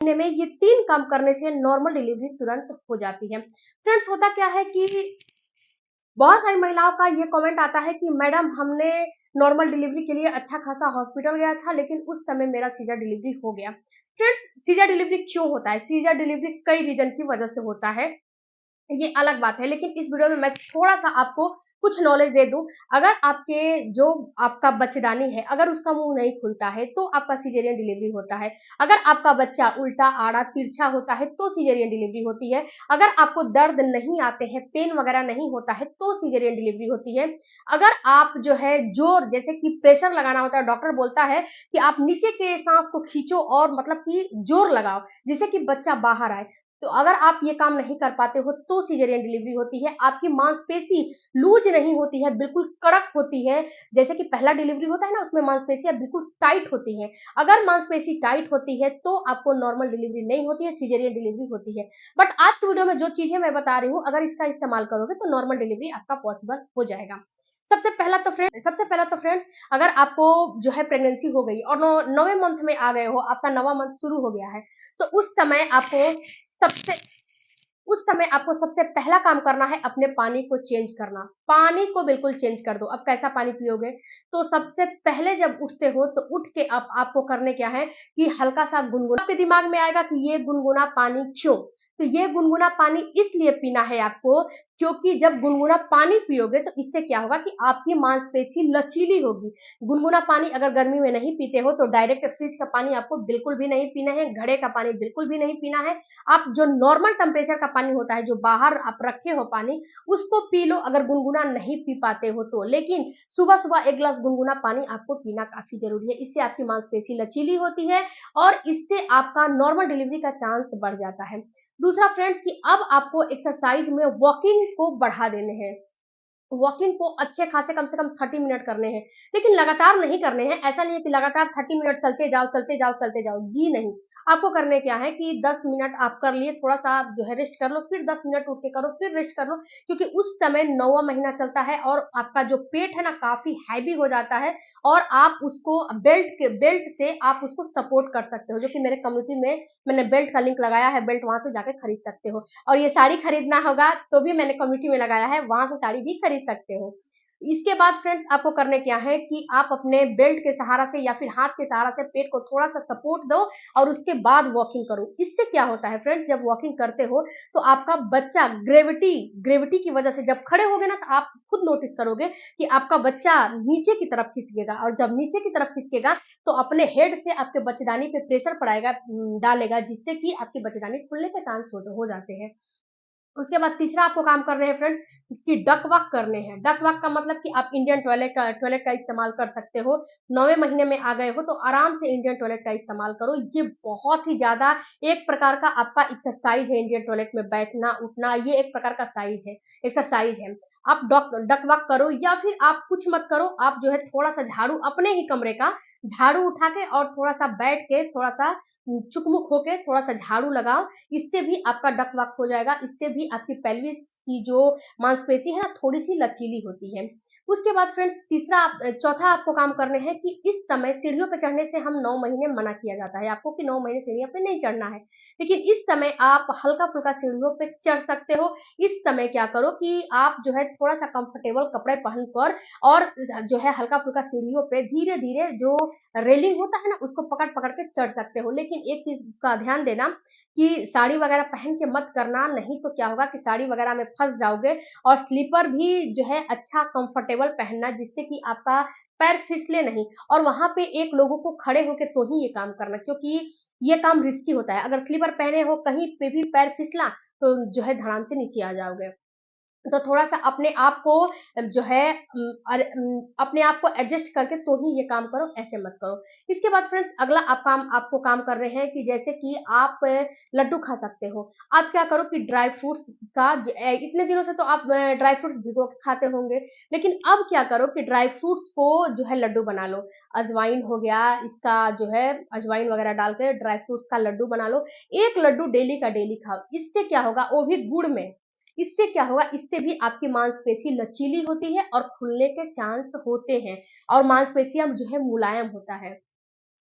महीने में ये 3 काम करने से नॉर्मल डिलीवरी तुरंत हो जाती है। फ्रेंड्स, होता क्या है कि बहुत सारी महिलाओं का ये कमेंट आता है कि मैडम, हमने नॉर्मल डिलीवरी के लिए अच्छा खासा हॉस्पिटल गया था, लेकिन उस समय मेरा सीजर डिलीवरी हो गया। फ्रेंड्स, सीजर डिलीवरी क्यों होता है? सीजर डिलीवरी कई रीजन की वजह से होता है, ये अलग बात है, लेकिन इस वीडियो में मैं थोड़ा-सा आपको कुछ नॉलेज दे दूँ। अगर आपके जो आपका बच्चेदानी है, अगर उसका मुँह नहीं खुलता है, तो आपका सिज़ेरियन डिलीवरी होता है। अगर आपका बच्चा उल्टा, आड़ा, तिरछा होता है, तो सिज़ेरियन डिलीवरी होती है। अगर आपको दर्द नहीं आते हैं, पेन वगैरह नहीं होता है, तो सिज़ेरियन डिलीवरी होती है। अगर आप जो है ज़ोर, जैसे कि प्रेशर लगाना होता है, डॉक्टर बोलता है कि आप नीचे के साँस को खींचो और मतलब कि ज़ोर लगाओ, जिससे कि बच्चा बाहर आए। तो अगर आप ये काम नहीं कर पाते हो, तो सिज़ेरियन डिलीवरी होती है। आपकी मांसपेशी लूज़ नहीं होती है, बिल्कुल कड़क होती है। जैसे कि पहला डिलीवरी होता है ना, उसमें मांसपेशियाँ बिल्कुल टाइट होती हैं। अगर मांसपेशी टाइट होती है, तो आपको नॉर्मल डिलीवरी नहीं होती है, सिज़ेरियन डिलीवरी होती है। बट आज की वीडियो में जो चीज़ें मैं बता रही हूँ, अगर इसका इस्तेमाल करोगे, तो नॉर्मल डिलीवरी आपका पॉसिबल हो जाएगा। सबसे पहला तो फ्रेंड्स, अगर आपको जो है प्रेगनेंसी हो गई और 9वें मंथ में आ गए हो, आपका 9वाँ मंथ शुरू हो गया है, तो सबसे उस समय आपको सबसे पहला काम करना है अपने पानी को चेंज करना। पानी को बिल्कुल चेंज कर दो। अब कैसा पानी पियोगे? तो सबसे पहले जब उठते हो, तो उठ के आप आपको करने क्या है कि हल्का-सा गुनगुना, आपके दिमाग में आएगा कि ये गुनगुना पानी क्यों? तो ये गुनगुना पानी इसलिए पीना है आपको, क्योंकि जब गुनगुना पानी पियोगे, तो इससे क्या होगा कि आपकी मांसपेशी लचीली होगी। गुनगुना पानी अगर गर्मी में नहीं पीते हो, तो डायरेक्ट फ्रिज का पानी आपको बिल्कुल भी नहीं पीना है, घड़े का पानी बिल्कुल भी नहीं पीना है। आप जो नॉर्मल टेम्परेचर का पानी होता है, जो बाहर आप रखे हो पानी, उसको पी लो अगर गुनगुना नहीं पी पाते हो तो। लेकिन सुबह-सुबह 1 ग्लास गुनगुना पानी आपको पीना काफ़ी ज़रूरी है। इससे आपकी मांसपेशी लचीली होती है और इससे आपका नॉर्मल डिलीवरी का चांस बढ़ जाता है। दूसरा फ्रेंड्स, कि अब आपको एक्सरसाइज़ में वॉकिंग को बढ़ा देने हैं। वॉकिंग को अच्छे खासे कम से कम 30 मिनट करने हैं, लेकिन लगातार नहीं करने हैं। ऐसा नहीं है कि लगातार 30 मिनट चलते जाओ, चलते जाओ, चलते जाओ। जी नहीं, आपको करने क्या है कि 10 मिनट आप कर लिए, थोड़ा-सा आप जो है रेस्ट कर लो, फिर 10 मिनट उठ के करो, फिर रेस्ट कर लो, क्योंकि उस समय 9वाँ महीना चलता है और आपका जो पेट है ना, काफ़ी हैवी हो जाता है और आप उसको बेल्ट से आप उसको सपोर्ट कर सकते हो, जो कि मेरे कम्युनिटी में मैंने बेल्ट का लिंक लगाया है, बेल्ट वहाँ से जाके खरीद सकते हो। और ये साड़ी खरीदना होगा तो भी मैंने कम्युनिटी में लगाया है, वहाँ से साड़ी भी खरीद सकते हो। इसके बाद फ्रेंड्स, आपको करने क्या है कि आप अपने बेल्ट के सहारा से या फिर हाथ के सहारा से पेट को थोड़ा-सा सपोर्ट दो और उसके बाद वॉकिंग करो। इससे क्या होता है फ्रेंड्स, जब वॉकिंग करते हो, तो आपका बच्चा ग्रेविटी की वजह से जब खड़े होगे ना, तो आप खुद नोटिस करोगे कि आपका बच्चा नीचे की तरफ खिसकेगा और जब नीचे की तरफ खिसकेगा, तो अपने हेड से आपके बच्चेदानी पे प्रेशर डालेगा, जिससे कि आपकी बच्चेदानी फूलने के चांस हो जाते हैं। उसके बाद तीसरा आपको काम करने हैं फ्रेंड्स, कि डक वॉक करने हैं। डक वॉक का मतलब कि आप इंडियन टॉयलेट का इस्तेमाल कर सकते हो। 9वें महीने में आ गए हो, तो आराम से इंडियन टॉयलेट का इस्तेमाल करो। ये बहुत ही ज़्यादा एक प्रकार का आपका एक्सरसाइज़ है, इंडियन टॉयलेट में बैठना, उठना, ये एक प्रकार का एक्सरसाइज़ है। आप डक डक वॉक करो या फिर आप कुछ मत करो, आप जो है थोड़ा-सा झाड़ू, अपने ही कमरे का झाड़ू उठा के और थोड़ा-सा बैठ के, थोड़ा-सा चुकमुक होके थोड़ा-सा झाड़ू लगाओ। इससे भी आपका डक वॉक हो जाएगा, इससे भी आपकी पेल्विस की जो मांसपेशी है ना, थोड़ी-सी लचीली होती है। उसके बाद फ्रेंड्स, चौथा आपको काम करने हैं कि इस समय सीढ़ियों पे चढ़ने से हम 9 महीने मना किया जाता है आपको कि 9 महीने सीढ़ियों पे नहीं चढ़ना है। लेकिन इस समय आप हल्का-फुल्का सीढ़ियों पे चढ़ सकते हो। इस समय क्या करो कि आप जो है थोड़ा-सा कंफर्टेबल कपड़े पहन कर और जो है हल्का-फुल्का सीढ़ियों पे धीरे-धीरे जो रेलिंग होता है ना, उसको पकड़-पकड़ के चढ़ सकते हो। लेकिन एक चीज़ का ध्यान देना कि साड़ी वगैरह पहन के मत करना, नहीं तो क्या होगा कि साड़ी वगैरह में फँस जाओगे। और स्लीपर भी जो है अच्छा कंफर्टेबल पहनना, जिससे कि आपका पैर फिसले नहीं। और वहाँ पे एक लोगों को खड़े होके तो ही ये काम करना, क्योंकि ये काम रिस्की होता है। अगर स्लीपर पहने हो, कहीं पे भी पैर फिसला, तो जो है धड़ाम से नीचे आ जाओगे। तो थोड़ा-सा अपने आप को जो है अपने आप को एडजस्ट करके तो ही ये काम करो, ऐसे मत करो। इसके बाद फ्रेंड्स, अगला आपको काम कर रहे हैं कि जैसे कि आप लड्डू खा सकते हो। आप क्या करो कि ड्राई फ्रूट्स इतने दिनों से तो आप ड्राई फ्रूट्स भिगो के खाते होंगे, लेकिन अब क्या करो कि ड्राई फ्रूट्स को जो है लड्डू बना लो। अजवाइन हो गया, इसका जो है अजवाइन वगैरह डाल के ड्राई फ्रूट्स का लड्डू बना लो। 1 लड्डू डेली का डेली खाओ। इससे क्या होगा, वो भी गुड़ में। इससे क्या होगा, इससे भी आपकी मांसपेशी लचीली होती है और खुलने के चांस होते हैं और मांसपेशियाँ जो है मुलायम होता है।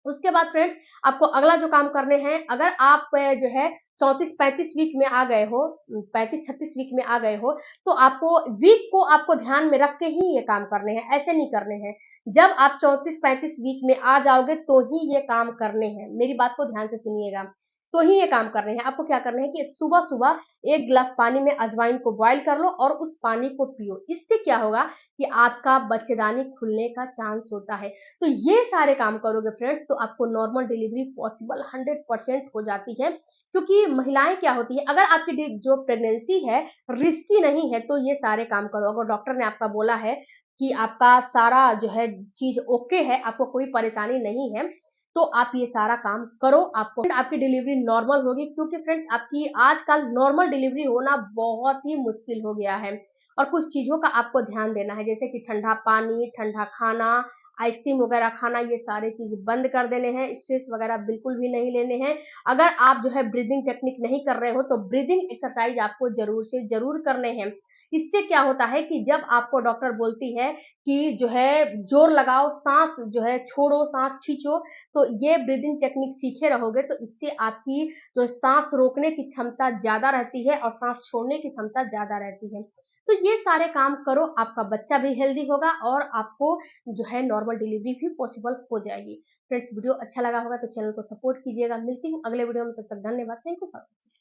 उसके बाद फ्रेंड्स आपको अगला जो काम करने हैं, अगर आप जो है 34-35 वीक में आ गए हो, 35-36 वीक में आ गए हो, तो आपको वीक को आपको ध्यान में रख के ही ये काम करने हैं, ऐसे नहीं करने हैं। जब आप 34-35 वीक में आ जाओगे तो ही ये काम करने हैं, मेरी बात को ध्यान से सुनिएगा। तो ही ये काम करने हैं। आपको क्या करना है कि सुबह-सुबह 1 गिलास पानी में अजवाइन को बॉयल कर लो और उस पानी को पियो। इससे क्या होगा कि आपका बच्चेदानी खुलने का चांस होता है। तो ये सारे काम करोगे फ्रेंड्स तो आपको नॉर्मल डिलीवरी पॉसिबल 100% हो जाती है, क्योंकि महिलाएं क्या होती है, अगर आपकी जो प्रेगनेंसी है रिस्की नहीं है तो ये सारे काम करो। अगर डॉक्टर ने आपका बोला है कि आपका सारा जो है चीज ओके है, आपको कोई परेशानी नहीं है, तो आप ये सारा काम करो, आपको आपकी डिलीवरी नॉर्मल होगी, क्योंकि फ्रेंड्स आपकी आजकल नॉर्मल डिलीवरी होना बहुत ही मुश्किल हो गया है। और कुछ चीजों का आपको ध्यान देना है, जैसे कि ठंडा पानी, ठंडा खाना, आइसक्रीम वगैरह खाना, ये सारे चीज बंद कर देने हैं। स्ट्रेस वगैरह बिल्कुल भी नहीं लेने हैं। अगर आप जो है ब्रीदिंग टेक्निक नहीं कर रहे हो तो ब्रीदिंग एक्सरसाइज आपको जरूर से जरूर करने हैं। इससे क्या होता है कि जब आपको डॉक्टर बोलती है कि जो है जोर लगाओ, सांस जो है छोड़ो, सांस खींचो, तो ये ब्रीदिंग टेक्निक सीखे रहोगे तो इससे आपकी जो सांस रोकने की क्षमता ज्यादा रहती है और सांस छोड़ने की क्षमता ज्यादा रहती है। तो ये सारे काम करो, आपका बच्चा भी हेल्दी होगा और आपको जो है नॉर्मल डिलीवरी भी पॉसिबल हो जाएगी। फ्रेंड्स वीडियो अच्छा लगा होगा तो चैनल को सपोर्ट कीजिएगा। मिलती हूँ अगले वीडियो में, तब तक धन्यवाद। Thank you for watching.